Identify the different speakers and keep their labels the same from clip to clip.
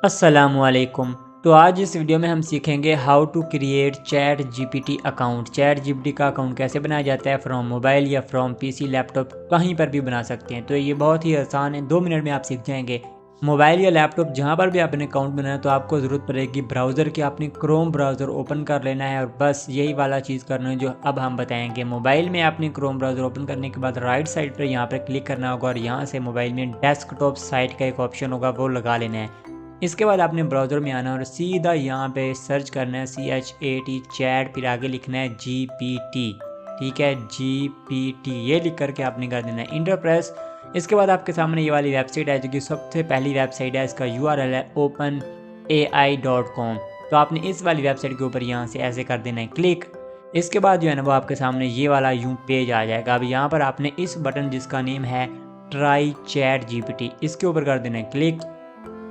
Speaker 1: अस्सलामुअलैकुम। तो आज इस वीडियो में हम सीखेंगे how to create ChatGPT account. ChatGPT का अकाउंट कैसे बनाया जाता है फ्रॉम मोबाइल या फ्रॉम पीसी लैपटॉप, कहीं पर भी बना सकते हैं। तो ये बहुत ही आसान है, 2 मिनट में आप सीख जाएंगे। मोबाइल या लैपटॉप जहाँ पर भी आपने अकाउंट बनाना है तो आपको ज़रूरत पड़ेगी ब्राउज़र की। आपने क्रोम ब्राउज़र ओपन कर लेना है और बस यही वाला चीज़ करना है जो अब हम बताएंगे। मोबाइल में आपने क्रोम ब्राउज़र ओपन करने के बाद राइट साइड पर यहाँ पर क्लिक करना होगा और यहाँ से मोबाइल में डेस्कटॉप साइट का एक ऑप्शन होगा, वो लगा लेना है। इसके बाद आपने ब्राउज़र में आना है और सीधा यहाँ पे सर्च करना है CHAT चैट, फिर आगे लिखना है GPT। ठीक है, GPT ये लिख करके आपने कर देना है इंटर प्रेस। इसके बाद आपके सामने ये वाली वेबसाइट है जो कि सबसे पहली वेबसाइट है। इसका URL है openai.com। तो आपने इस वाली वेबसाइट के ऊपर यहाँ से ऐसे कर देना है क्लिक। इसके बाद जो है ना वो आपके सामने ये वाला यूँ पेज आ जाएगा। अब यहाँ पर आपने इस बटन जिसका नेम है ट्राई चैट GPT, इसके ऊपर कर देना है क्लिक।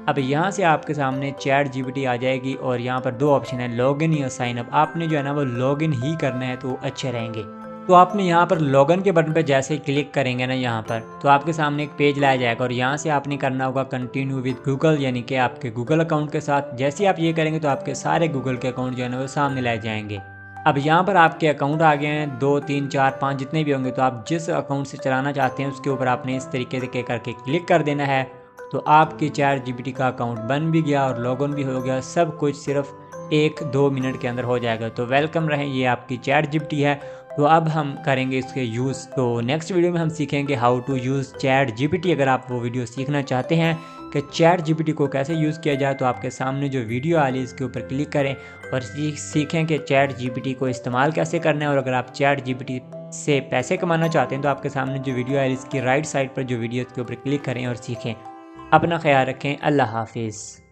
Speaker 1: अब यहाँ से आपके सामने चैट जीपीटी आ जाएगी और यहाँ पर 2 ऑप्शन है, लॉगिन या साइन अप। आपने जो है ना वो लॉगिन ही करना है तो अच्छे रहेंगे। तो आपने यहाँ पर लॉगिन के बटन पर जैसे ही क्लिक करेंगे ना यहाँ पर, तो आपके सामने एक पेज लाया जाएगा और यहाँ से आपने करना होगा कंटिन्यू विद गूगल, यानी कि आपके गूगल अकाउंट के साथ। जैसे ही आप ये करेंगे तो आपके सारे गूगल के अकाउंट जो है ना वो सामने लाए जाएंगे। अब यहाँ पर आपके अकाउंट आ गए हैं 2 3 4 5 जितने भी होंगे। तो आप जिस अकाउंट से चलाना चाहते हैं उसके ऊपर आपने इस तरीके से करके क्लिक कर देना है। तो आपकी चैट जीपीटी का अकाउंट बन भी गया और लॉगिन भी हो गया। सब कुछ सिर्फ 1-2 मिनट के अंदर हो जाएगा। तो वेलकम रहें, ये आपकी चैट जीपीटी है। तो अब हम करेंगे इसके यूज़। तो नेक्स्ट वीडियो में हम सीखेंगे how to use ChatGPT. अगर आप वो वीडियो सीखना चाहते हैं कि चैट जीपीटी को कैसे यूज़ किया जाए, तो आपके सामने जो वीडियो आ रही है इसके ऊपर क्लिक करें और सीखें कि चैट जीपीटी को इस्तेमाल कैसे करना है। और अगर आप चैट जीपीटी से पैसे कमाना चाहते हैं तो आपके सामने जो वीडियो आ रही है इसकी राइट साइड पर जो वीडियो इसके ऊपर क्लिक करें और सीखें। अपना ख्याल रखें। अल्लाह हाफिज़।